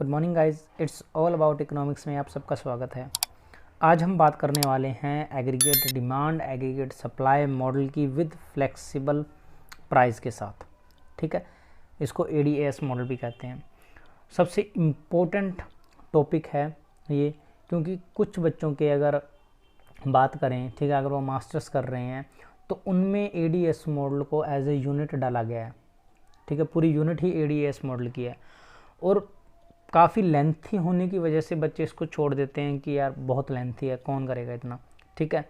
Good morning guys, it's all about economics में आप सबका स्वागत है। आज हम बात करने वाले हैं aggregate demand aggregate supply model की विद फ्लेक्सिबल प्राइस के साथ। ठीक है, इसको एडीएस मॉडल भी कहते हैं। सबसे इम्पोर्टेंट टॉपिक है ये, क्योंकि कुछ बच्चों के अगर बात करें, ठीक है, अगर वो मास्टर्स कर रहे हैं तो उनमें एडीएस मॉडल को एज ए यूनिट डाला गया है। ठीक है, पूरी यूनिट ही एडीएस मॉडल की है और काफ़ी लेंथी होने की वजह से बच्चे इसको छोड़ देते हैं कि यार बहुत लेंथी है, कौन करेगा इतना। ठीक है,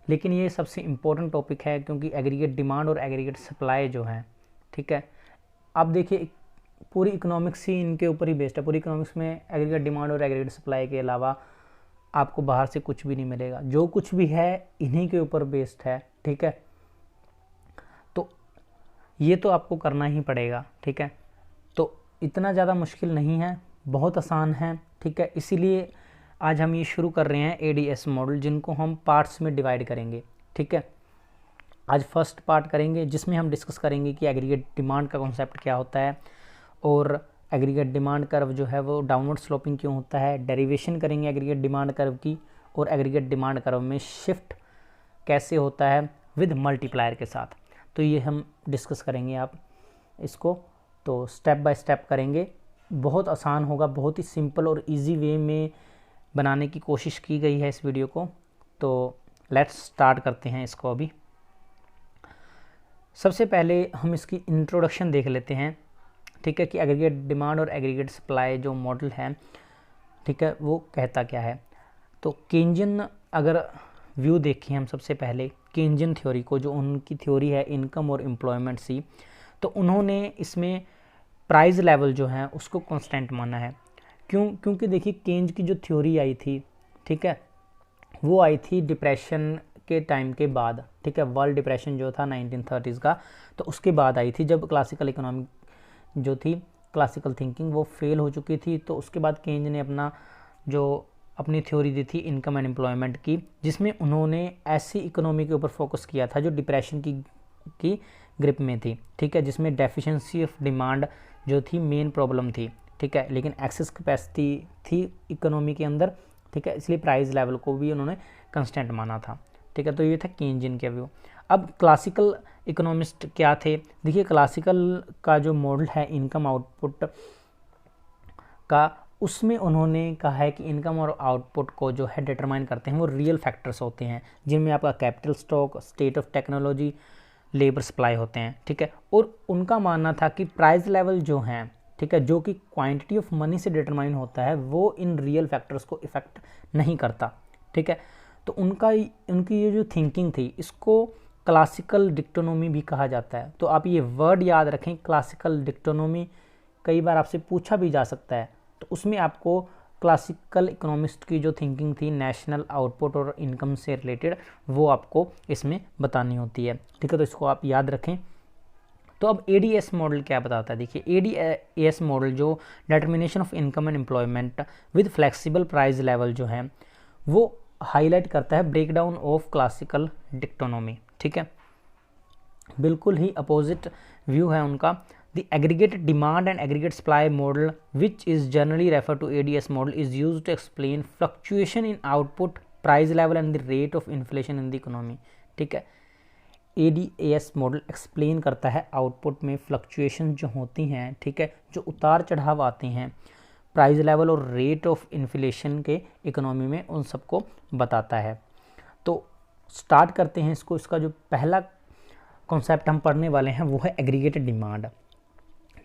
लेकिन ये सबसे इम्पोर्टेंट टॉपिक है क्योंकि एग्रीगेट डिमांड और एग्रीगेट सप्लाई जो है, ठीक है, आप देखिए पूरी इकोनॉमिक्स ही इनके ऊपर ही बेस्ड है। पूरी इकोनॉमिक्स में एग्रीगेट डिमांड और एग्रीगेट सप्लाई के अलावा आपको बाहर से कुछ भी नहीं मिलेगा। जो कुछ भी है इन्हीं के ऊपर बेस्ड है। ठीक है, तो ये तो आपको करना ही पड़ेगा। ठीक है, तो इतना ज़्यादा मुश्किल नहीं है, बहुत आसान है। ठीक है, इसीलिए आज हम ये शुरू कर रहे हैं एडीएस मॉडल, जिनको हम पार्ट्स में डिवाइड करेंगे। ठीक है, आज फर्स्ट पार्ट करेंगे जिसमें हम डिस्कस करेंगे कि एग्रीगेट डिमांड का कॉन्सेप्ट क्या होता है और एग्रीगेट डिमांड कर्व जो है वो डाउनवर्ड स्लोपिंग क्यों होता है। डेरिवेशन करेंगे एग्रीगेट डिमांड कर्व की और एग्रीगेट डिमांड कर्व में शिफ्ट कैसे होता है विद मल्टीप्लायर के साथ। तो ये हम डिस्कस करेंगे आप इसको, तो स्टेप बाय स्टेप करेंगे। बहुत आसान होगा, बहुत ही सिंपल और इजी वे में बनाने की कोशिश की गई है इस वीडियो को। तो लेट्स स्टार्ट करते हैं इसको। अभी सबसे पहले हम इसकी इंट्रोडक्शन देख लेते हैं। ठीक है, कि एग्रीगेट डिमांड और एग्रीगेट सप्लाई जो मॉडल है, ठीक है, वो कहता क्या है। तो केंजियन अगर व्यू देखें हम सबसे पहले केंजियन थ्योरी को, जो उनकी थ्योरी है इनकम और एम्प्लॉयमेंट सी, तो उन्होंने इसमें प्राइस लेवल जो है उसको कांस्टेंट माना है। क्योंकि देखिए केंज की जो थ्योरी आई थी, ठीक है, वो आई थी डिप्रेशन के टाइम के बाद। ठीक है, वर्ल्ड डिप्रेशन जो था 1930s का, तो उसके बाद आई थी, जब क्लासिकल इकोनॉमिक जो थी, क्लासिकल थिंकिंग वो फेल हो चुकी थी। तो उसके बाद केंज ने अपनी थ्योरी दी थी इनकम एंड एम्प्लॉयमेंट की, जिसमें उन्होंने ऐसी इकोनॉमी के ऊपर फोकस किया था जो डिप्रेशन की ग्रिप में थी। ठीक है, जिसमें डेफिशिएंसी ऑफ डिमांड जो थी मेन प्रॉब्लम थी। ठीक है, लेकिन एक्सेस कैपेसिटी थी इकोनॉमी के अंदर। ठीक है, इसलिए प्राइस लेवल को भी उन्होंने कांस्टेंट माना था। ठीक है, तो ये था केंजियन के व्यू। अब क्लासिकल इकोनॉमिस्ट क्या थे, देखिए क्लासिकल का जो मॉडल है इनकम आउटपुट का, उसमें उन्होंने कहा है कि इनकम और आउटपुट को जो है डिटरमाइन करते हैं वो रियल फैक्टर्स होते हैं, जिनमें आपका capital stock, state of technology, labour supply होते हैं। ठीक है, और उनका मानना था कि प्राइस लेवल जो है, ठीक है, जो कि क्वांटिटी ऑफ मनी से डिटरमाइन होता है, वो इन रियल फैक्टर्स को इफेक्ट नहीं करता। ठीक है, तो उनकी ये जो थिंकिंग थी, इसको क्लासिकल डिक्टोनोमी भी कहा जाता है। तो आप ये वर्ड याद रखें, क्लासिकल डिक्टोनोमी, कई बार आपसे पूछा भी जा सकता है। तो उसमें आपको क्लासिकल इकोनॉमिस्ट की जो थिंकिंग थी नेशनल आउटपुट और इनकम से रिलेटेड, वो आपको इसमें बतानी होती है। ठीक है, तो इसको आप याद रखें। तो अब एडीएस मॉडल क्या बताता है, देखिए एडीएस मॉडल जो determination of income and employment with flexible price level जो है वो हाईलाइट करता है ब्रेकडाउन ऑफ क्लासिकल डिक्टोनोमी। ठीक है, बिल्कुल ही अपोजिट व्यू है उनका। The aggregate demand and aggregate supply model, which is generally referred to ADS model, is used to explain fluctuation in output, price level and the rate of inflation in the economy. ठीक है, ADS model explain करता है output में fluctuation जो होती हैं, ठीक है, जो उतार चढ़ाव आते हैं प्राइस लेवल और रेट ऑफ इन्फ्लेशन के इकोनॉमी में, उन सबको बताता है। तो स्टार्ट करते हैं इसको। इसका जो पहला कॉन्सेप्ट हम पढ़ने वाले हैं वो है एग्रीगेटेड डिमांड।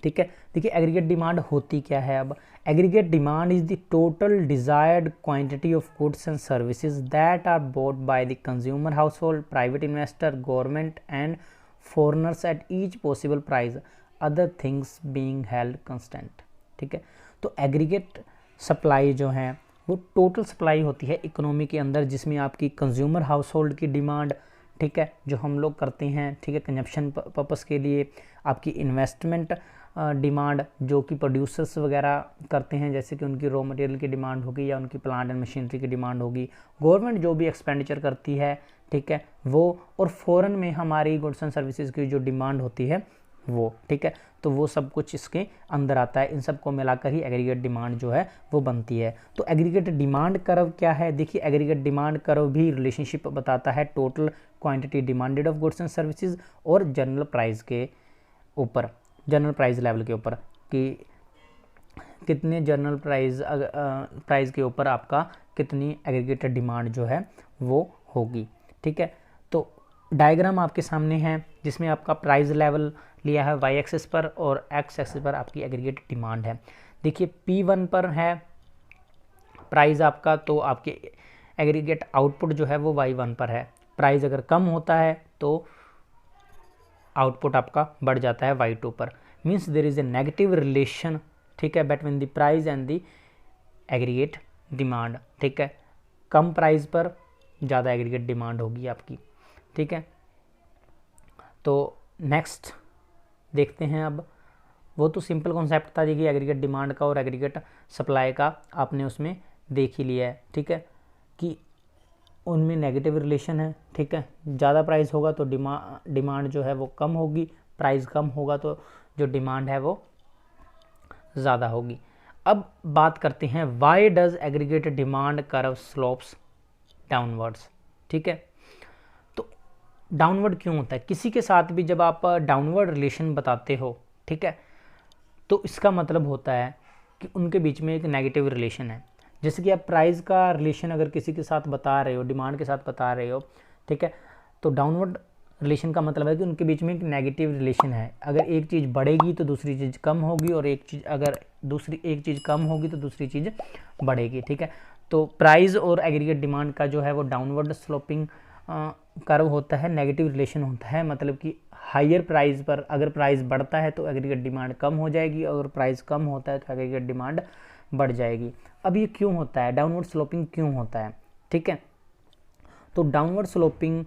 ठीक है, देखिए एग्रीगेट डिमांड होती क्या है। अब aggregate demand is the total desired quantity of goods and services that are bought by the consumer household, private investor, government and foreigners at each possible price, other things being held constant. ठीक है, तो aggregate supply जो है वो total supply होती है economy के अंदर, जिसमें आपकी कंज्यूमर हाउसहोल्ड की डिमांड, ठीक है, जो हम लोग करते हैं, ठीक है, कंजप्शन पर्पस के लिए, आपकी इन्वेस्टमेंट डिमांड जो कि प्रोड्यूसर्स वगैरह करते हैं, जैसे कि उनकी रॉ मटेरियल की डिमांड होगी या उनकी प्लांट एंड मशीनरी की डिमांड होगी, गवर्नमेंट जो भी एक्सपेंडिचर करती है, ठीक है, वो, और फॉरेन में हमारी गुड्स एंड सर्विसेज की जो डिमांड होती है वो, ठीक है। तो वो सब कुछ इसके अंदर आता है, इन सबको मिलाकर ही एग्रीगेट डिमांड जो है वो बनती है। तो एग्रीगेट डिमांड कर्व क्या है, देखिए एग्रीगेट डिमांड कर्व भी रिलेशनशिप बताता है total quantity demanded of goods and services और जनरल प्राइस के ऊपर, जनरल प्राइस लेवल के ऊपर, कि कितने जनरल प्राइस के ऊपर आपका कितनी एग्रीगेटेड डिमांड जो है वो होगी, ठीक है। तो डायग्राम आपके सामने है जिसमें आपका प्राइस लेवल लिया है वाई एक्सिस पर और एक्स एक्सिस पर आपकी एग्रीगेटेड डिमांड है। देखिए P1 पर है प्राइस आपका, तो आपके एग्रीगेट आउटपुट जो है वो Y1 पर है। प्राइस अगर कम होता है तो आउटपुट आपका बढ़ जाता है Y2 पर, means there is a negative relation, ठीक है, between the price and the aggregate demand, ठीक है। कम प्राइस पर ज़्यादा एग्रीगेट डिमांड होगी आपकी, ठीक है। तो नेक्स्ट देखते हैं अब, वो तो सिंपल कॉन्सेप्ट था देखिए एग्रीगेट डिमांड का और एग्रीगेट सप्लाई का, आपने उसमें देख ही लिया है, ठीक है, कि उनमें नेगेटिव रिलेशन है, ठीक है। ज़्यादा प्राइस होगा तो डिमांड जो है वो कम होगी, प्राइस कम होगा तो जो डिमांड है वो ज़्यादा होगी। अब बात करते हैं why does aggregate demand curve slopes downwards, ठीक है। तो डाउनवर्ड क्यों होता है, किसी के साथ भी जब आप डाउनवर्ड रिलेशन बताते हो, ठीक है, तो इसका मतलब होता है कि उनके बीच में एक नेगेटिव रिलेशन है। जैसे कि आप प्राइस का रिलेशन अगर किसी के साथ बता रहे हो, डिमांड के साथ बता रहे हो, ठीक है, तो डाउनवर्ड रिलेशन का मतलब है कि उनके बीच में एक नेगेटिव रिलेशन है। अगर एक चीज़ बढ़ेगी तो दूसरी चीज़ कम होगी, और एक चीज़ कम होगी तो दूसरी चीज़ बढ़ेगी, ठीक है। तो प्राइस और एग्रीगेट डिमांड का जो है वो डाउनवर्ड स्लोपिंग कर्व होता है, नेगेटिव रिलेशन होता है, मतलब कि हायर प्राइस पर अगर प्राइस बढ़ता है तो एग्रीगेट डिमांड कम हो जाएगी, और प्राइस कम होता है तो एग्रीगेट डिमांड बढ़ जाएगी। अब ये क्यों होता है, डाउनवर्ड स्लोपिंग क्यों होता है, ठीक है। तो डाउनवर्ड स्लोपिंग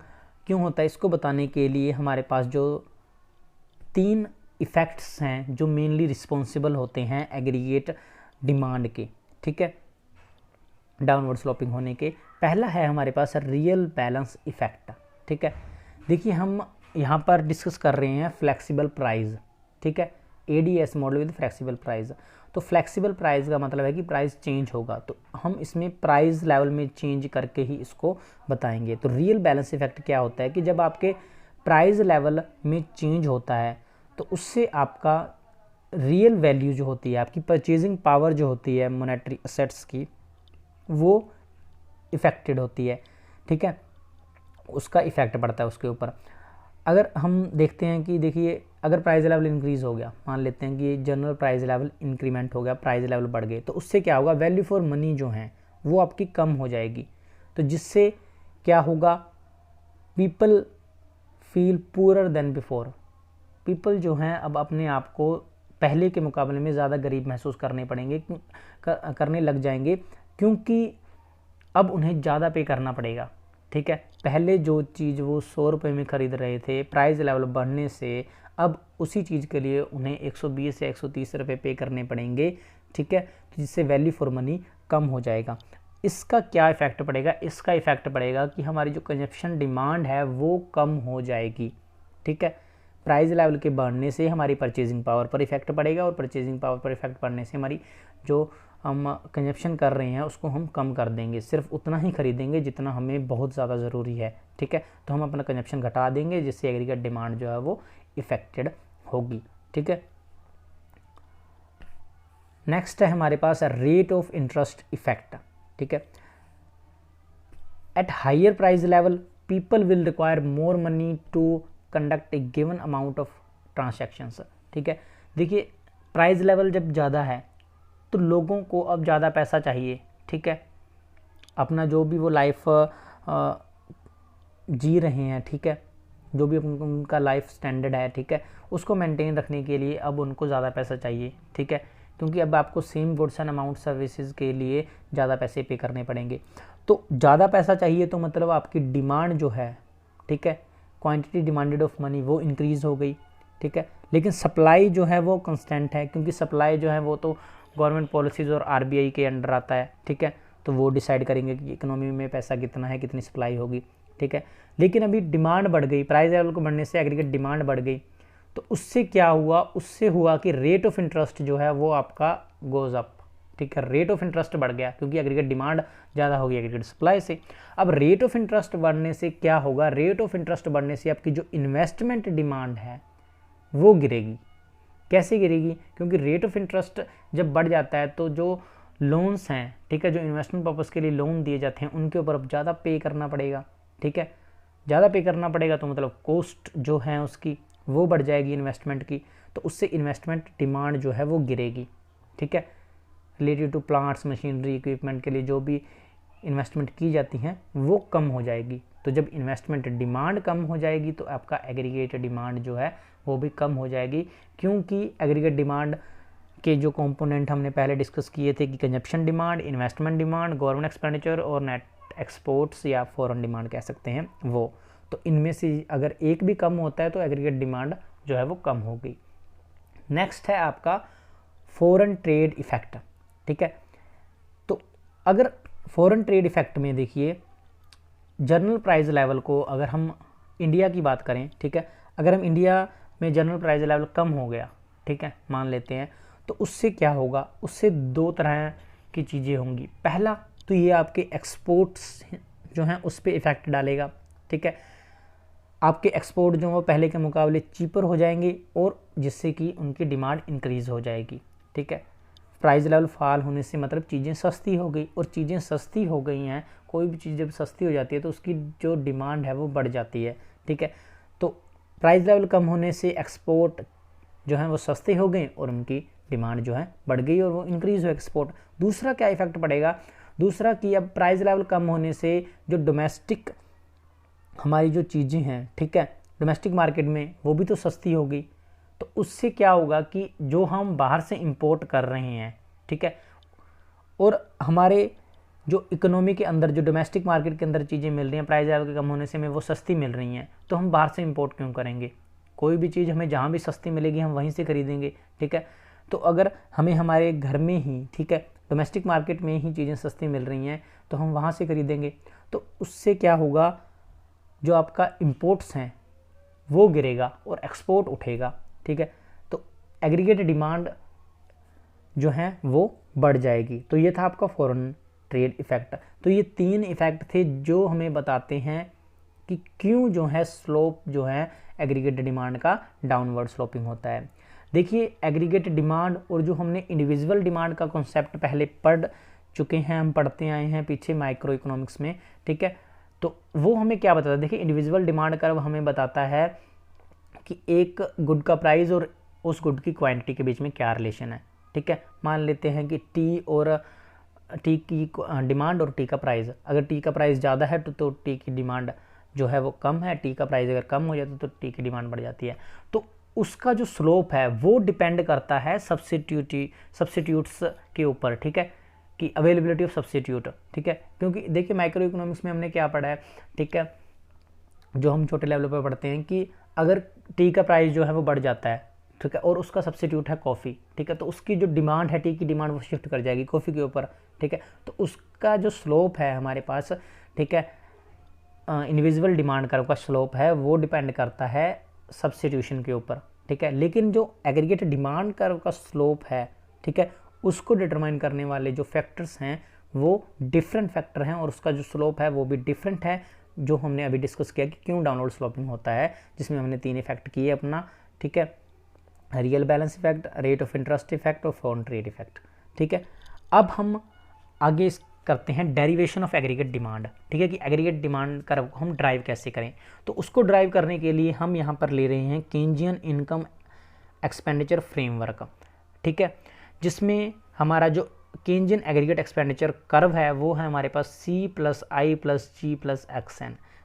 क्यों होता है इसको बताने के लिए हमारे पास जो 3 इफ़ेक्ट्स हैं जो मेनली रिस्पॉन्सिबल होते हैं एग्रीगेट डिमांड के, ठीक है, डाउनवर्ड स्लोपिंग होने के। पहला है हमारे पास रियल बैलेंस इफेक्ट, ठीक है। देखिए हम यहाँ पर डिस्कस कर रहे हैं फ्लेक्सिबल प्राइस, ठीक है, ADS model with flexible price. तो फ्लेक्सिबल प्राइस का मतलब है कि प्राइस चेंज होगा, तो हम इसमें प्राइस लेवल में चेंज करके ही इसको बताएंगे। तो रियल बैलेंस इफेक्ट क्या होता है कि जब आपके प्राइस लेवल में चेंज होता है तो उससे आपका रियल वैल्यू जो होती है, आपकी परचेजिंग पावर जो होती है मॉनेटरी असेट्स की, वो इफ़ेक्टेड होती है, ठीक है, उसका इफ़ेक्ट पड़ता है उसके ऊपर। अगर हम देखते हैं कि देखिए अगर प्राइस लेवल इंक्रीज़ हो गया, मान लेते हैं कि जनरल प्राइस लेवल इंक्रीमेंट हो गया, प्राइस लेवल बढ़ गए, तो उससे क्या होगा, वैल्यू फॉर मनी जो है वो आपकी कम हो जाएगी। तो जिससे क्या होगा, people feel poorer than before, people जो हैं अब अपने आप को पहले के मुकाबले में ज़्यादा गरीब महसूस करने लग जाएंगे, क्योंकि अब उन्हें ज़्यादा पे करना पड़ेगा, ठीक है। पहले जो चीज़ वो 100 रुपये में ख़रीद रहे थे, प्राइस लेवल बढ़ने से अब उसी चीज़ के लिए उन्हें 120 या 130 रुपये पे करने पड़ेंगे, ठीक है, जिससे वैल्यू फॉर मनी कम हो जाएगा। इसका क्या इफ़ेक्ट पड़ेगा, इसका इफ़ेक्ट पड़ेगा कि हमारी जो कंजप्शन डिमांड है वो कम हो जाएगी, ठीक है। प्राइस लेवल के बढ़ने से हमारी परचेजिंग पावर पर इफ़ेक्ट पड़ेगा, और परचेजिंग पावर पर इफ़ेक्ट पड़ने से हमारी जो हम कंजप्शन कर रहे हैं उसको हम कम कर देंगे, सिर्फ उतना ही खरीदेंगे जितना हमें बहुत ज़्यादा ज़रूरी है, ठीक है। तो हम अपना कंजप्शन घटा देंगे, जिससे एग्रीगेट डिमांड जो है वो इफ़ेक्टेड होगी, ठीक है। नेक्स्ट है हमारे पास रेट ऑफ इंटरेस्ट इफेक्ट, ठीक है। At higher price level people will require more money to conduct a given amount of transactions, ठीक है। देखिए प्राइस लेवल जब ज़्यादा है तो लोगों को अब ज़्यादा पैसा चाहिए, ठीक है, अपना जो भी वो लाइफ जी रहे हैं, ठीक है, जो भी उनका लाइफ स्टैंडर्ड है, ठीक है, उसको मेंटेन रखने के लिए अब उनको ज़्यादा पैसा चाहिए, ठीक है, क्योंकि अब आपको same goods and amount services के लिए ज़्यादा पैसे पे करने पड़ेंगे। तो ज़्यादा पैसा चाहिए तो मतलब आपकी डिमांड जो है, ठीक है, क्वांटिटी डिमांडेड ऑफ मनी वो इंक्रीज़ हो गई, ठीक है, लेकिन सप्लाई जो है वो कंस्टेंट है, क्योंकि सप्लाई जो है वो तो गवर्नमेंट पॉलिसीज़ और RBI के अंडर आता है, ठीक है, तो वो डिसाइड करेंगे कि इकोनॉमी में पैसा कितना है, कितनी सप्लाई होगी, ठीक है। लेकिन अभी डिमांड बढ़ गई, प्राइस लेवल को बढ़ने से एग्रीगेट डिमांड बढ़ गई, तो उससे क्या हुआ, उससे हुआ कि रेट ऑफ इंटरेस्ट जो है वो आपका गोज अप, ठीक है, रेट ऑफ इंटरेस्ट बढ़ गया क्योंकि एग्रीगेट डिमांड ज़्यादा होगी एग्रीगेट सप्लाई से। अब रेट ऑफ इंटरेस्ट बढ़ने से क्या होगा, रेट ऑफ इंटरेस्ट बढ़ने से आपकी जो इन्वेस्टमेंट डिमांड है वो गिरेगी। कैसे गिरेगी, क्योंकि रेट ऑफ इंटरेस्ट जब बढ़ जाता है तो जो लोन्स हैं, ठीक है, जो इन्वेस्टमेंट पर्पज़ के लिए लोन दिए जाते हैं उनके ऊपर अब ज़्यादा पे करना पड़ेगा, ठीक है, ज़्यादा पे करना पड़ेगा तो मतलब कॉस्ट जो है उसकी वो बढ़ जाएगी इन्वेस्टमेंट की, तो उससे इन्वेस्टमेंट डिमांड जो है वो गिरेगी, ठीक है, related to plants, machinery, equipment के लिए जो भी इन्वेस्टमेंट की जाती हैं वो कम हो जाएगी। तो जब इन्वेस्टमेंट डिमांड कम हो जाएगी तो आपका एग्रीगेट डिमांड जो है वो भी कम हो जाएगी, क्योंकि एग्रीगेट डिमांड के जो कंपोनेंट हमने पहले डिस्कस किए थे कि consumption demand, investment demand, government expenditure और नेट एक्सपोर्ट्स या फॉरेन डिमांड कह सकते हैं वो, तो इनमें से अगर एक भी कम होता है तो एग्रीगेट डिमांड जो है वो कम होगी। नेक्स्ट है आपका फॉरेन ट्रेड इफेक्ट, ठीक है। तो अगर फॉरेन ट्रेड इफेक्ट में देखिए जनरल प्राइस लेवल को, अगर हम इंडिया की बात करें, ठीक है, अगर हम इंडिया में जनरल प्राइस लेवल कम हो गया, ठीक है, मान लेते हैं, तो उससे क्या होगा, उससे दो तरह की चीज़ें होंगी। पहला तो ये आपके एक्सपोर्ट्स जो हैं उस पर इफ़ेक्ट डालेगा, ठीक है, आपके एक्सपोर्ट जो वो पहले के मुकाबले चीपर हो जाएंगे और जिससे कि उनकी डिमांड इंक्रीज़ हो जाएगी, ठीक है। प्राइस लेवल फॉल होने से मतलब चीज़ें सस्ती हो गई, और चीज़ें सस्ती हो गई हैं, कोई भी चीज़ जब सस्ती हो जाती है तो उसकी जो डिमांड है वो बढ़ जाती है, ठीक है। तो प्राइस लेवल कम होने से एक्सपोर्ट जो है वो सस्ते हो गए और उनकी डिमांड जो है बढ़ गई और वो इंक्रीज़ हो एक्सपोर्ट। दूसरा क्या इफेक्ट पड़ेगा, दूसरा कि अब प्राइस लेवल कम होने से जो डोमेस्टिक हमारी जो चीज़ें हैं, ठीक है, डोमेस्टिक मार्केट में वो भी तो सस्ती होगी, तो उससे क्या होगा कि जो हम बाहर से इंपोर्ट कर रहे हैं, ठीक है, और हमारे जो इकोनॉमी के अंदर जो डोमेस्टिक मार्केट के अंदर चीज़ें मिल रही हैं प्राइस लेवल के कम होने से हमें वो सस्ती मिल रही हैं, तो हम बाहर से इंपोर्ट क्यों करेंगे। कोई भी चीज़ हमें जहाँ भी सस्ती मिलेगी हम वहीं से खरीदेंगे, ठीक है। तो अगर हमें हमारे घर में ही, ठीक है, डोमेस्टिक मार्केट में ही चीज़ें सस्ती मिल रही हैं तो हम वहाँ से खरीदेंगे, तो उससे क्या होगा, जो आपका इंपोर्ट्स हैं वो गिरेगा और एक्सपोर्ट उठेगा, ठीक है। तो एग्रीगेट डिमांड जो है वो बढ़ जाएगी। तो ये था आपका फॉरेन ट्रेड इफेक्ट। तो ये तीन इफेक्ट थे जो हमें बताते हैं कि क्यों जो है स्लोप जो है एग्रीगेट डिमांड का डाउनवर्ड स्लोपिंग होता है। देखिए एग्रीगेट डिमांड और जो हमने इंडिविजुअल डिमांड का कॉन्सेप्ट पहले पढ़ चुके हैं, हम पढ़ते आए हैं पीछे माइक्रो इकोनॉमिक्स में, ठीक है। तो वो हमें क्या बताता है, देखिए इंडिविजुअल डिमांड कर्व हमें बताता है कि एक गुड का प्राइस और उस गुड की क्वांटिटी के बीच में क्या रिलेशन है, ठीक है। मान लेते हैं कि टी की डिमांड और टी का प्राइस, अगर टी का प्राइस ज़्यादा है तो टी की डिमांड जो है वो कम है, टी का प्राइस अगर कम हो जाता है तो टी की डिमांड बढ़ जाती है। तो उसका जो स्लोप है वो डिपेंड करता है सब्स्टिट्यूट्स के ऊपर, ठीक है, कि अवेलेबिलिटी ऑफ सब्स्टिट्यूट, ठीक है। क्योंकि देखिए माइक्रो इकोनॉमिक्स में हमने क्या पढ़ा है, ठीक है, जो हम छोटे लेवल पर पढ़ते हैं कि अगर टी का प्राइस जो है वो बढ़ जाता है, ठीक है, और उसका सब्स्टिट्यूट है कॉफ़ी, ठीक है, तो उसकी जो डिमांड है, टी की डिमांड वो शिफ्ट कर जाएगी कॉफ़ी के ऊपर, ठीक है। तो उसका जो स्लोप है हमारे पास, ठीक है, इंडिविजुअल डिमांड कर्व का स्लोप है वो डिपेंड करता है सब्स्टिट्यूशन के ऊपर, ठीक है। लेकिन जो एग्रीगेट डिमांड कर्व का स्लोप है, ठीक है, उसको डिटरमाइन करने वाले जो फैक्टर्स हैं वो डिफरेंट फैक्टर हैं और उसका जो स्लोप है वो भी डिफरेंट है, जो हमने अभी डिस्कस किया कि क्यों डाउनवर्ड स्लोपिंग होता है, जिसमें हमने तीन इफेक्ट किए अपना, ठीक है, real balance effect, rate of interest effect और फॉरेन ट्रेड इफेक्ट, ठीक है। अब हम आगे करते हैं डेरिवेशन ऑफ एग्रीगेट डिमांड, ठीक है, कि एग्रीगेट डिमांड कर्व को हम ड्राइव कैसे करें। तो उसको ड्राइव करने के लिए हम यहाँ पर ले रहे हैं केन्जियन इनकम एक्सपेंडिचर फ्रेमवर्क, ठीक है, जिसमें हमारा जो केन्जियन एग्रीगेट एक्सपेंडिचर कर्व है वो है हमारे पास C+I+G+XN।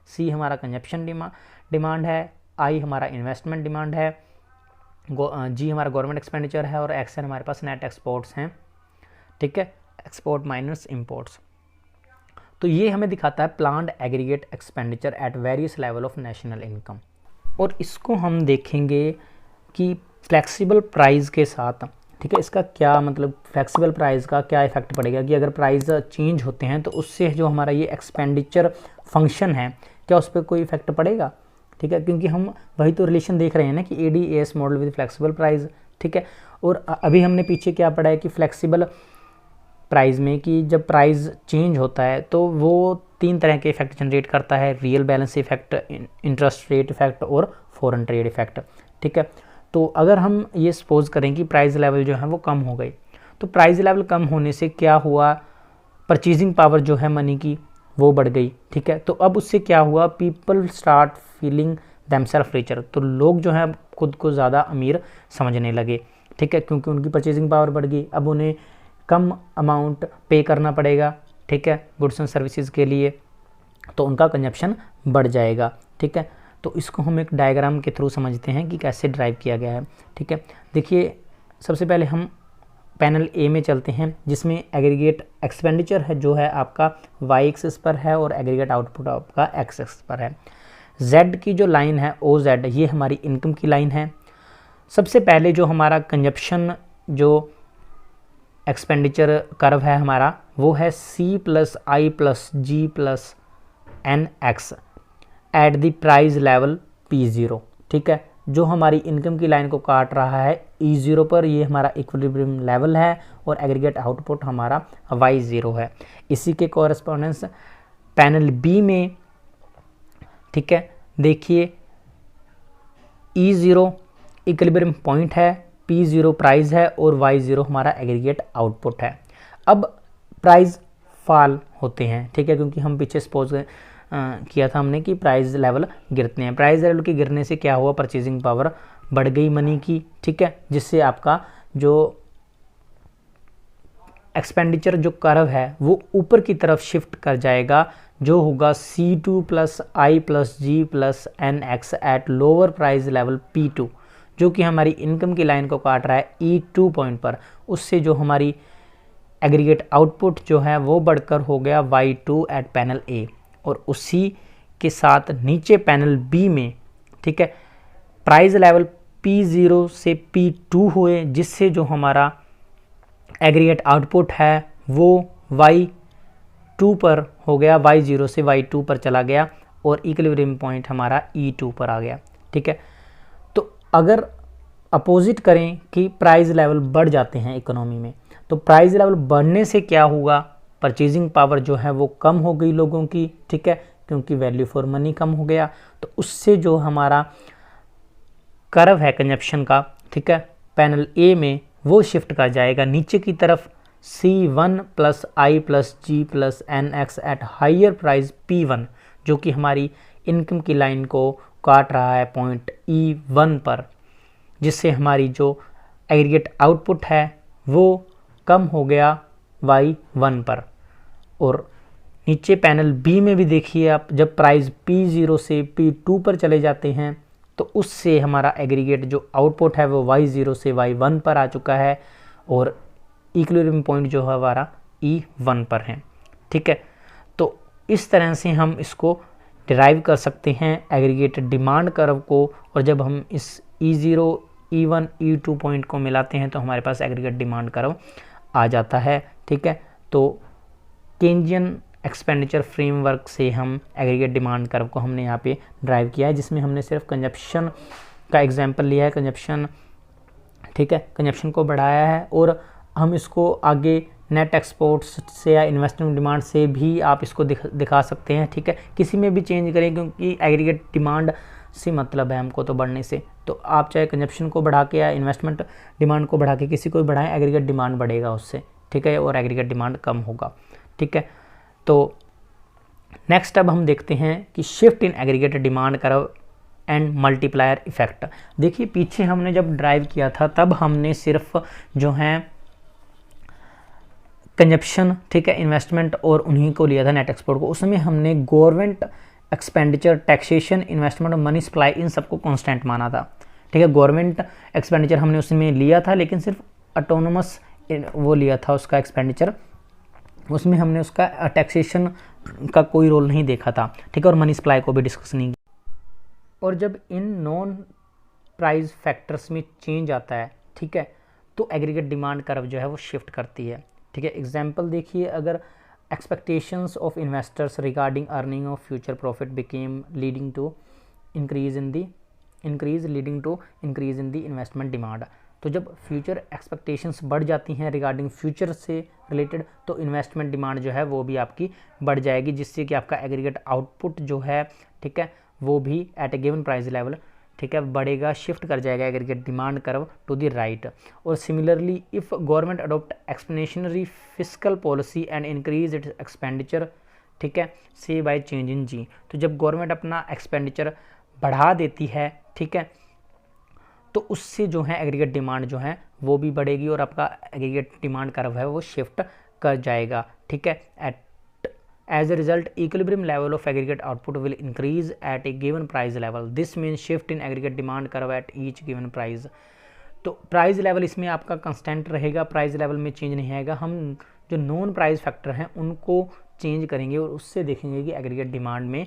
C हमारा कंजप्शन डिमांड है, I हमारा इन्वेस्टमेंट डिमांड है, G हमारा गवर्नमेंट एक्सपेंडिचर है और XN हमारे पास नेट एक्सपोर्ट्स हैं, ठीक है, एक्सपोर्ट माइनस इंपोर्ट्स। तो ये हमें दिखाता है planned aggregate expenditure at various level of national income. और इसको हम देखेंगे कि फ्लेक्सिबल प्राइस के साथ, ठीक है, इसका क्या मतलब, फ्लेक्सिबल प्राइस का क्या इफेक्ट पड़ेगा कि अगर प्राइस चेंज होते हैं तो उससे जो हमारा ये एक्सपेंडिचर फंक्शन है क्या उस पर कोई इफेक्ट पड़ेगा, ठीक है, क्योंकि हम वही तो रिलेशन देख रहे हैं ना कि ADAS model with flexible price, ठीक है। और अभी हमने पीछे क्या पढ़ा है कि फ्लेक्सिबल प्राइस में कि जब प्राइस चेंज होता है तो वो 3 तरह के इफेक्ट जनरेट करता है, real balance effect, interest rate effect और फॉरेन ट्रेड इफेक्ट, ठीक है। तो अगर हम ये सपोज करें कि प्राइस लेवल जो है वो कम हो गई, तो प्राइस लेवल कम होने से क्या हुआ, परचेजिंग पावर जो है मनी की वो बढ़ गई, ठीक है। तो अब उससे क्या हुआ, people start feeling themselves richer, तो लोग जो है खुद को ज़्यादा अमीर समझने लगे, ठीक है, क्योंकि उनकी परचेजिंग पावर बढ़ गई। अब उन्हें कम अमाउंट पे करना पड़ेगा, ठीक है, गुड्स एंड सर्विसेज के लिए, तो उनका कंजप्शन बढ़ जाएगा, ठीक है। तो इसको हम एक डायग्राम के थ्रू समझते हैं कि कैसे ड्राइव किया गया है, ठीक है। देखिए सबसे पहले हम पैनल ए में चलते हैं, जिसमें एग्रीगेट एक्सपेंडिचर है जो है आपका वाई एक्सिस पर है और एग्रीगेट आउटपुट आपका एक्स एक्सिस पर है। जेड की जो लाइन है OZ, ये हमारी इनकम की लाइन है। सबसे पहले जो हमारा कंजप्शन जो एक्सपेंडिचर कर्व है हमारा, वो है C+I+G+NX at the price level P0, ठीक है। जो हमारी इनकम की लाइन को काट रहा है E0 पर, ये हमारा इक्विलिब्रियम लेवल है और एग्रीगेट आउटपुट हमारा Y0 है। इसी के कॉरेस्पॉन्डेंस पैनल बी में, ठीक है, देखिए E0 इक्विलिब्रियम पॉइंट है, P0 प्राइस है और Y0 हमारा एग्रीगेट आउटपुट है। अब प्राइस फॉल होते हैं, ठीक है, क्योंकि हम पीछे सपोज किया था हमने कि प्राइस लेवल गिरते हैं। प्राइस लेवल के गिरने से क्या हुआ, परचेजिंग पावर बढ़ गई मनी की, ठीक है, जिससे आपका जो एक्सपेंडिचर जो कर्व है वो ऊपर की तरफ शिफ्ट कर जाएगा, जो होगा C+I+G+NX at lower price level P2, जो कि हमारी इनकम की लाइन को काट रहा है E2 पॉइंट पर। उससे जो हमारी एग्रीगेट आउटपुट जो है वो बढ़कर हो गया Y2 एट पैनल ए। और उसी के साथ नीचे पैनल बी में, ठीक है, प्राइस लेवल P0 से P2 हुए, जिससे जो हमारा एग्रीगेट आउटपुट है वो Y2 पर हो गया, Y0 से Y2 पर चला गया और इक्विलिब्रियम पॉइंट हमारा E2 पर आ गया, ठीक है। तो अगर अपोजिट करें कि प्राइस लेवल बढ़ जाते हैं इकोनॉमी में, तो प्राइस लेवल बढ़ने से क्या हुआ, परचेजिंग पावर जो है वो कम हो गई लोगों की, ठीक है, क्योंकि वैल्यू फॉर मनी कम हो गया। तो उससे जो हमारा कर्व है कंजप्शन का, ठीक है, पैनल ए में वो शिफ्ट कर जाएगा नीचे की तरफ C1+I+G+NX eight higher price P1, जो कि हमारी इनकम की लाइन को काट रहा है पॉइंट E1 पर, जिससे हमारी जो एग्रीगेट आउटपुट है वो कम हो गया Y1 पर। और नीचे पैनल बी में भी देखिए आप, जब प्राइस P0 से P2 पर चले जाते हैं तो उससे हमारा एग्रीगेट जो आउटपुट है वो Y0 से Y1 पर आ चुका है और इक्विलिब्रियम पॉइंट जो है हमारा E1 पर है, ठीक है। तो इस तरह से हम इसको डिराइव कर सकते हैं एग्रीगेट डिमांड कर्व को, और जब हम इस E0, E1, E2 पॉइंट को मिलाते हैं तो हमारे पास एग्रीगेट डिमांड कर्व आ जाता है, ठीक है। तो केंजियन एक्सपेंडिचर फ्रेमवर्क से हम एग्रीगेट डिमांड कर्व को हमने यहाँ पे ड्राइव किया है, जिसमें हमने सिर्फ कंजप्शन का एग्जांपल लिया है, कंजप्शन, ठीक है, कंजप्शन को बढ़ाया है, और हम इसको आगे नेट एक्सपोर्ट्स से या इन्वेस्टमेंट डिमांड से भी आप इसको दिखा सकते हैं, ठीक है। किसी में भी चेंज करें, क्योंकि एग्रीगेट डिमांड से मतलब है हमको तो बढ़ने से, तो आप चाहे कंजप्शन को बढ़ा के या इन्वेस्टमेंट डिमांड को बढ़ा के किसी को भी बढ़ाएं, एग्रीगेट डिमांड बढ़ेगा उससे, ठीक है, और एग्रीगेट डिमांड कम होगा, ठीक है। तो नेक्स्ट अब हम देखते हैं कि shift in aggregate demand curve and multiplier effect. देखिए पीछे हमने जब ड्राइव किया था तब हमने सिर्फ जो है कंजप्शन, ठीक है, इन्वेस्टमेंट और उन्हीं को लिया था नेट एक्सपोर्ट को। उसमें हमने गवर्नमेंट एक्सपेंडिचर, टैक्सेशन, इन्वेस्टमेंट और मनी सप्लाई इन सबको कांस्टेंट माना था, ठीक है। गवर्नमेंट एक्सपेंडिचर हमने उसमें लिया था, लेकिन सिर्फ ऑटोनोमस वो लिया था उसका एक्सपेंडिचर, उसमें हमने उसका टैक्सेशन का कोई रोल नहीं देखा था, ठीक है, और मनी सप्लाई को भी डिस्कस नहीं किया। और जब इन नॉन प्राइस फैक्टर्स में चेंज आता है, ठीक है, तो एग्रीगेट डिमांड कर्व जो है वो शिफ्ट करती है, ठीक है। एग्जांपल देखिए, अगर expectations of investors regarding earning of future profit became leading to increase leading to increase in the investment demand. तो जब फ्यूचर एक्सपेक्टेशंस बढ़ जाती हैं रिगार्डिंग फ्यूचर से रिलेटेड, तो इन्वेस्टमेंट डिमांड जो है वो भी आपकी बढ़ जाएगी, जिससे कि आपका एग्रीगेट आउटपुट जो है, ठीक है, वो भी at a given price level, ठीक है, बढ़ेगा, शिफ्ट कर जाएगा aggregate demand curve to the right. और similarly if government adopt expansionary fiscal policy and increase its expenditure, ठीक है, से बाय चेंज इन जी। तो जब गवर्नमेंट अपना एक्सपेंडिचर बढ़ा देती है, ठीक है, तो उससे जो है एग्रीगेट डिमांड जो है वो भी बढ़ेगी और आपका एग्रीगेट डिमांड कर्व है वो शिफ्ट कर जाएगा, ठीक है। At as a result equilibrium level of aggregate output will increase at a given price level, this mean shift in aggregate demand curve at each given price. तो price level इसमें आपका constant रहेगा, price level में change नहीं आएगा। हम जो non price factor हैं उनको चेंज करेंगे और उससे देखेंगे कि एग्रीगेट डिमांड में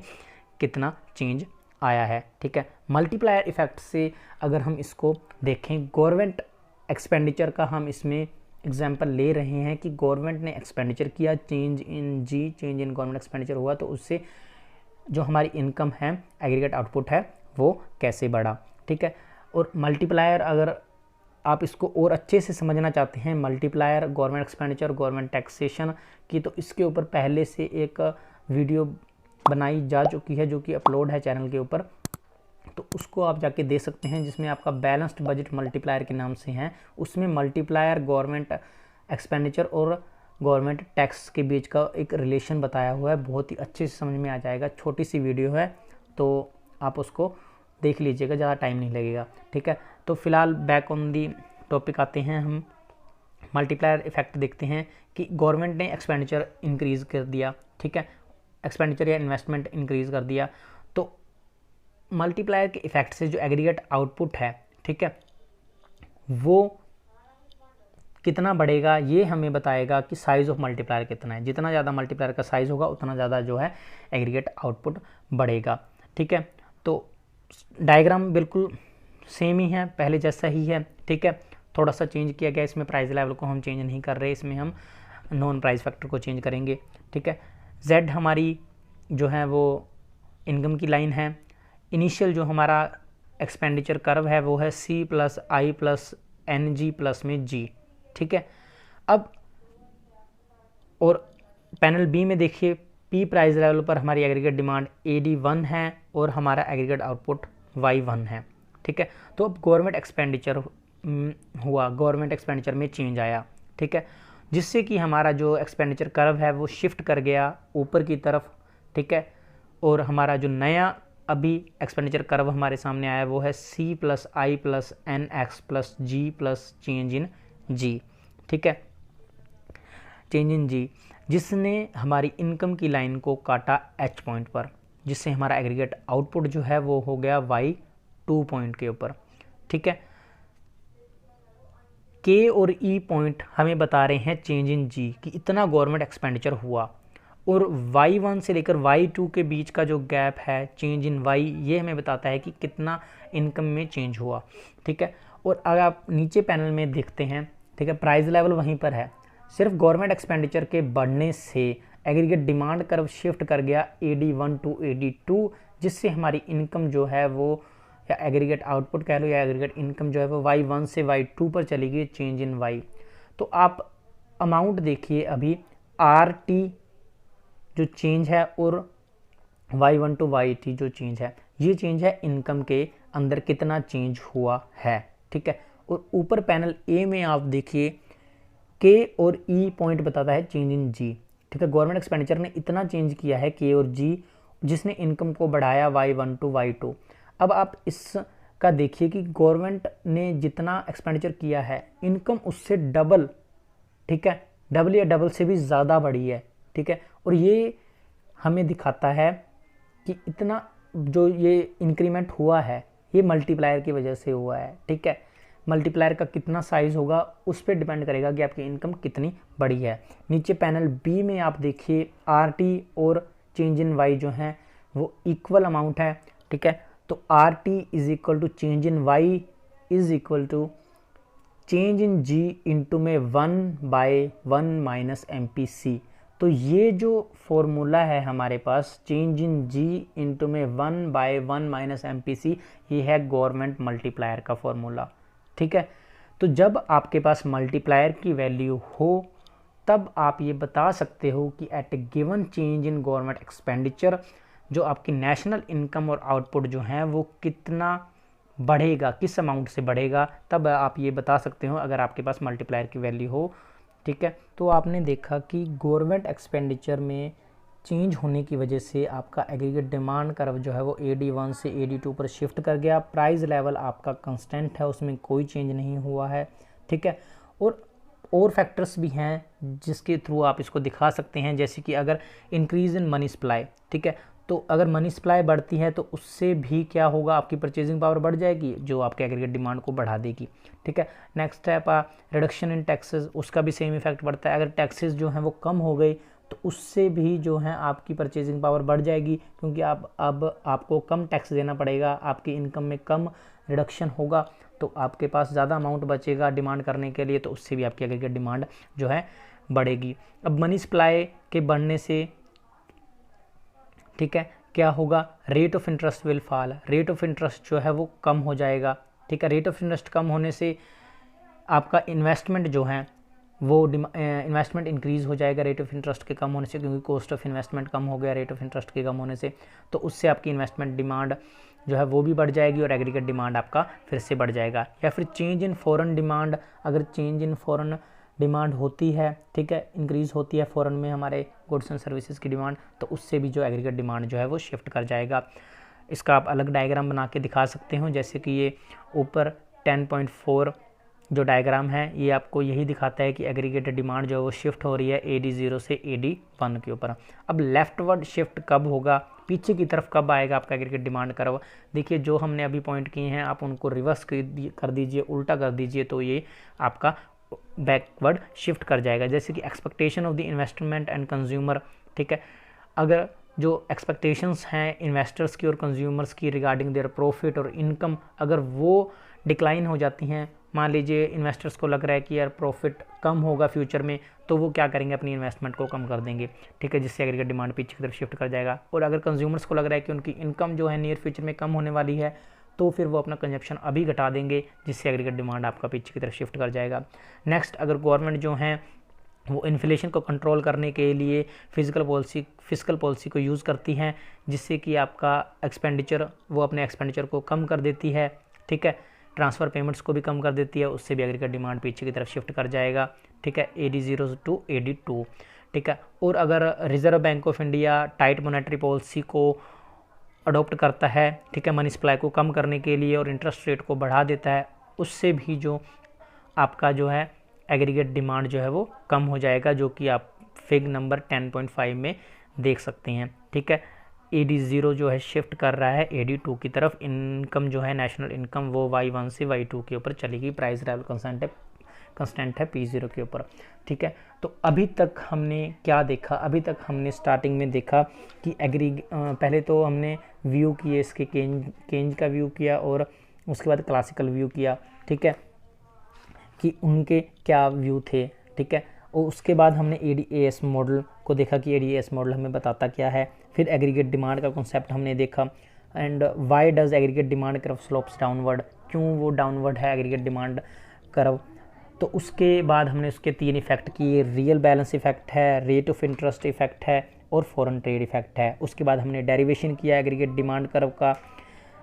कितना चेंज आया है, ठीक है। मल्टीप्लायर इफेक्ट से अगर हम इसको देखें, गवर्नमेंट एक्सपेंडिचर का हम इसमें एग्जांपल ले रहे हैं कि गवर्नमेंट ने एक्सपेंडिचर किया, change in G, change in government expenditure हुआ, तो उससे जो हमारी इनकम है, एग्रीगेट आउटपुट है, वो कैसे बढ़ा, ठीक है। और मल्टीप्लायर अगर आप इसको और अच्छे से समझना चाहते हैं, multiplier government expenditure government taxation की, तो इसके ऊपर पहले से एक वीडियो बनाई जा चुकी है जो कि अपलोड है चैनल के ऊपर, तो उसको आप जाके दे सकते हैं, जिसमें आपका बैलेंस्ड बजट मल्टीप्लायर के नाम से है। उसमें मल्टीप्लायर गवर्नमेंट एक्सपेंडिचर और गवर्नमेंट टैक्स के बीच का एक रिलेशन बताया हुआ है, बहुत ही अच्छे से समझ में आ जाएगा। छोटी सी वीडियो है तो आप उसको देख लीजिएगा, ज़्यादा टाइम नहीं लगेगा, ठीक है। तो फिलहाल बैक ऑन दी टॉपिक आते हैं, हम मल्टीप्लायर इफेक्ट देखते हैं कि गवर्नमेंट ने एक्सपेंडिचर इंक्रीज़ कर दिया, ठीक है, एक्सपेंडिचर या इन्वेस्टमेंट इंक्रीज़ कर दिया, तो मल्टीप्लायर के इफेक्ट से जो एग्रीगेट आउटपुट है, ठीक है, वो कितना बढ़ेगा ये हमें बताएगा कि साइज़ ऑफ मल्टीप्लायर कितना है। जितना ज़्यादा मल्टीप्लायर का साइज़ होगा उतना ज़्यादा जो है एग्रीगेट आउटपुट बढ़ेगा, ठीक है। तो डायग्राम बिल्कुल सेम ही है, पहले जैसा ही है, ठीक है। थोड़ा सा चेंज किया गया, इसमें प्राइस लेवल को हम चेंज नहीं कर रहे, इसमें हम नॉन प्राइस फैक्टर को चेंज करेंगे, ठीक है। जेड हमारी जो है वो इनकम की लाइन है, इनिशियल जो हमारा एक्सपेंडिचर कर्व है वो है C plus I plus N G plus में जी, ठीक है। अब और पैनल बी में देखिए, पी प्राइस लेवल पर हमारी एग्रीगेट डिमांड AD1 है और हमारा एग्रीगेट आउटपुट Y1 है, ठीक है। तो अब गवर्नमेंट एक्सपेंडिचर हुआ, गवर्नमेंट एक्सपेंडिचर में चेंज आया, ठीक है, जिससे कि हमारा जो एक्सपेंडिचर कर्व है वो शिफ्ट कर गया ऊपर की तरफ, ठीक है। और हमारा जो नया अभी एक्सपेंडिचर कर्व हमारे सामने आया वो है C plus I plus N X plus G plus change in G, ठीक है, चेंज इन जी, जिसने हमारी इनकम की लाइन को काटा H पॉइंट पर, जिससे हमारा एग्रीगेट आउटपुट जो है वो हो गया Y2 पॉइंट के ऊपर, ठीक है। K और E पॉइंट हमें बता रहे हैं चेंज इन जी कि इतना गवर्नमेंट एक्सपेंडिचर हुआ, और Y1 से लेकर Y2 के बीच का जो गैप है चेंज इन Y, ये हमें बताता है कि कितना इनकम में चेंज हुआ, ठीक है। और अगर आप नीचे पैनल में देखते हैं, ठीक है, प्राइस लेवल वहीं पर है, सिर्फ गवर्नमेंट एक्सपेंडिचर के बढ़ने से एग्रीगेट डिमांड कर्व शिफ्ट कर गया AD1 टू AD2, जिससे हमारी इनकम जो है वो, या एग्रीगेट आउटपुट कह लो या एग्रीगेट इनकम जो है वो Y1 से Y2 पर चली गई, चेंज इन Y। तो आप अमाउंट देखिए, अभी RT जो चेंज है और Y1 टू YT जो चेंज है, ये चेंज है इनकम के अंदर कितना चेंज हुआ है, ठीक है। और ऊपर पैनल ए में आप देखिए K और E पॉइंट बताता है चेंज इन G, ठीक है। गवर्नमेंट एक्सपेंडिचर ने इतना चेंज किया है K और G, जिसने इनकम को बढ़ाया Y1 टू Y2। अब आप इसका देखिए कि गवर्नमेंट ने जितना एक्सपेंडिचर किया है, इनकम उससे डबल, ठीक है, डबल या डबल से भी ज़्यादा बढ़ी है, ठीक है। और ये हमें दिखाता है कि इतना जो ये इंक्रीमेंट हुआ है ये मल्टीप्लायर की वजह से हुआ है, ठीक है। मल्टीप्लायर का कितना साइज़ होगा उस पर डिपेंड करेगा कि आपकी इनकम कितनी बड़ी है। नीचे पैनल बी में आप देखिए RT और चेंज इन Y जो है वो इक्वल अमाउंट है, ठीक है। तो RT is equal to change in Y is equal to change in G into में 1/1 माइनस MPC। तो ये जो फॉर्मूला है हमारे पास, चेंज इन जी इंटू में 1/1 माइनस MPC, ये है गवर्नमेंट मल्टीप्लायर का फॉर्मूला। ठीक है, तो जब आपके पास मल्टीप्लायर की वैल्यू हो तब आप ये बता सकते हो कि at a given change in government expenditure जो आपकी नेशनल इनकम और आउटपुट जो है वो कितना बढ़ेगा, किस अमाउंट से बढ़ेगा, तब आप ये बता सकते हो अगर आपके पास मल्टीप्लायर की वैल्यू हो। ठीक है, तो आपने देखा कि गवर्नमेंट एक्सपेंडिचर में चेंज होने की वजह से आपका एग्रीगेट डिमांड कर्व जो है वो AD1 से AD2 पर शिफ्ट कर गया। प्राइस लेवल आपका कांस्टेंट है, उसमें कोई चेंज नहीं हुआ है। ठीक है, और फैक्टर्स भी हैं जिसके थ्रू आप इसको दिखा सकते हैं, जैसे कि अगर इंक्रीज़ इन मनी सप्लाई, ठीक है, तो अगर मनी सप्लाई बढ़ती है तो उससे भी क्या होगा, आपकी परचेजिंग पावर बढ़ जाएगी जो आपके एग्रीगेट डिमांड को बढ़ा देगी। ठीक है, next step reduction in taxes, उसका भी सेम इफेक्ट पड़ता है। अगर टैक्सेस जो हैं वो कम हो गई तो उससे भी जो है आपकी परचेजिंग पावर बढ़ जाएगी, क्योंकि अब आपको कम टैक्स देना पड़ेगा, आपकी इनकम में कम रिडक्शन होगा तो आपके पास ज़्यादा अमाउंट बचेगा डिमांड करने के लिए, तो उससे भी आपकी एग्रीगेट डिमांड जो है बढ़ेगी। अब मनी सप्लाई के बढ़ने से ठीक है क्या होगा, rate of interest will fall, rate of interest जो है वो कम हो जाएगा। ठीक है, रेट ऑफ इंटरेस्ट कम होने से आपका इन्वेस्टमेंट जो है वो इन्वेस्टमेंट इंक्रीज़ हो जाएगा रेट ऑफ इंटरेस्ट के कम होने से, क्योंकि कॉस्ट ऑफ इन्वेस्टमेंट कम हो गया रेट ऑफ इंटरेस्ट के कम होने से, तो उससे आपकी इन्वेस्टमेंट डिमांड जो है वो भी बढ़ जाएगी और एग्रीगेट डिमांड आपका फिर से बढ़ जाएगा। या फिर चेंज इन फॉरेन डिमांड, अगर चेंज इन फॉरेन डिमांड होती है, ठीक है, इंक्रीज़ होती है फॉरेन में हमारे गुड्स एंड सर्विसेज की डिमांड, तो उससे भी जो एग्रीगेट डिमांड जो है वो शिफ्ट कर जाएगा। इसका आप अलग डायग्राम बना के दिखा सकते हो, जैसे कि ये ऊपर 10.4 जो डायग्राम है ये आपको यही दिखाता है कि एग्रीगेटेड डिमांड जो है वो शिफ्ट हो रही है AD0 से AD1 के ऊपर। अब लेफ्टवर्ड शिफ्ट कब होगा, पीछे की तरफ कब आएगा आपका एग्रीगेट डिमांड कर्व, देखिए जो हमने अभी पॉइंट किए हैं आप उनको रिवर्स कर दीजिए, उल्टा कर दीजिए, तो ये आपका बैकवर्ड शिफ्ट कर जाएगा। जैसे कि expectation of the investment and consumer, ठीक है, अगर जो एक्सपेक्टेशंस हैं इन्वेस्टर्स की और कंज्यूमर्स की रिगार्डिंग देयर प्रॉफिट और इनकम, अगर वो डिक्लाइन हो जाती हैं, मान लीजिए इन्वेस्टर्स को लग रहा है कि यार प्रॉफिट कम होगा फ्यूचर में, तो वो क्या करेंगे, अपनी इन्वेस्टमेंट को कम कर देंगे। ठीक है, जिससे एग्रीगेट डिमांड पीछे की तरफ शिफ्ट कर जाएगा। और अगर कंज्यूमर्स को लग रहा है कि उनकी इनकम जो है नियर फ्यूचर में कम होने वाली है, तो फिर वो अपना कंजप्शन अभी घटा देंगे, जिससे एग्रीगेट डिमांड आपका पीछे की तरफ शिफ्ट कर जाएगा। नेक्स्ट, अगर गवर्नमेंट जो है वो इन्फ्लेशन को कंट्रोल करने के लिए फिजिकल पॉलिसी को यूज़ करती हैं, जिससे कि आपका एक्सपेंडिचर, वो अपने एक्सपेंडिचर को कम कर देती है। ठीक है, ट्रांसफ़र पेमेंट्स को भी कम कर देती है, उससे भी एग्रीगेट डिमांड पीछे की तरफ शिफ्ट कर जाएगा। ठीक है, AD0 to AD2। ठीक है, और अगर reserve bank of India tight monetary policy को अडॉप्ट करता है, ठीक है, मनी सप्लाई को कम करने के लिए और इंटरेस्ट रेट को बढ़ा देता है, उससे भी जो आपका जो है एग्रीगेट डिमांड जो है वो कम हो जाएगा, जो कि आप फिग नंबर 10.5 में देख सकते हैं। ठीक है, AD0 जो है शिफ्ट कर रहा है AD2 की तरफ, इनकम जो है नेशनल इनकम वो Y1 से Y2 के ऊपर चलेगी, प्राइस लेवल कंस्टेंट है P0 के ऊपर। ठीक है, तो अभी तक हमने क्या देखा, अभी तक हमने स्टार्टिंग में देखा कि पहले तो हमने व्यू किए इसके, केंज का व्यू किया और उसके बाद क्लासिकल व्यू किया। ठीक है, कि उनके क्या व्यू थे। ठीक है, और उसके बाद हमने ADAS मॉडल को देखा कि ADAS मॉडल हमें बताता क्या है। फिर एग्रीगेट डिमांड का कॉन्सेप्ट हमने देखा, and why does aggregate demand curve slopes downward, क्यों वो डाउनवर्ड है एग्रीगेट डिमांड कर्व। तो उसके बाद हमने उसके 3 इफेक्ट किए, रियल बैलेंस इफेक्ट है, रेट ऑफ इंटरेस्ट इफेक्ट है और फॉरेन ट्रेड इफेक्ट है। उसके बाद हमने डेरिवेशन किया एग्रीगेट डिमांड कर्व का,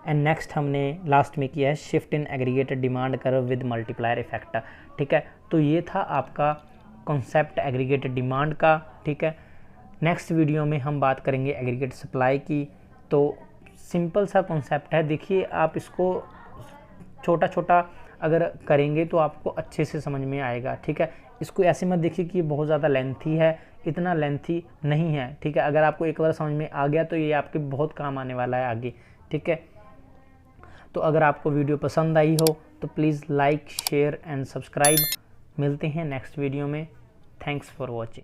एंड नेक्स्ट हमने लास्ट में किया है shift in aggregated demand curve with multiplier effect. ठीक है, तो ये था आपका कॉन्सेप्ट एग्रीगेटेड डिमांड का। ठीक है, नेक्स्ट वीडियो में हम बात करेंगे एग्रीगेट सप्लाई की। तो सिंपल सा कॉन्सेप्ट है, देखिए आप इसको छोटा छोटा अगर करेंगे तो आपको अच्छे से समझ में आएगा। ठीक है, इसको ऐसे मत देखिए कि बहुत ज़्यादा लेंथी है, इतना लेंथी नहीं है। ठीक है, अगर आपको एक बार समझ में आ गया तो ये आपके बहुत काम आने वाला है आगे। ठीक है, तो अगर आपको वीडियो पसंद आई हो तो please like, share and subscribe. मिलते हैं नेक्स्ट वीडियो में। Thanks for watching.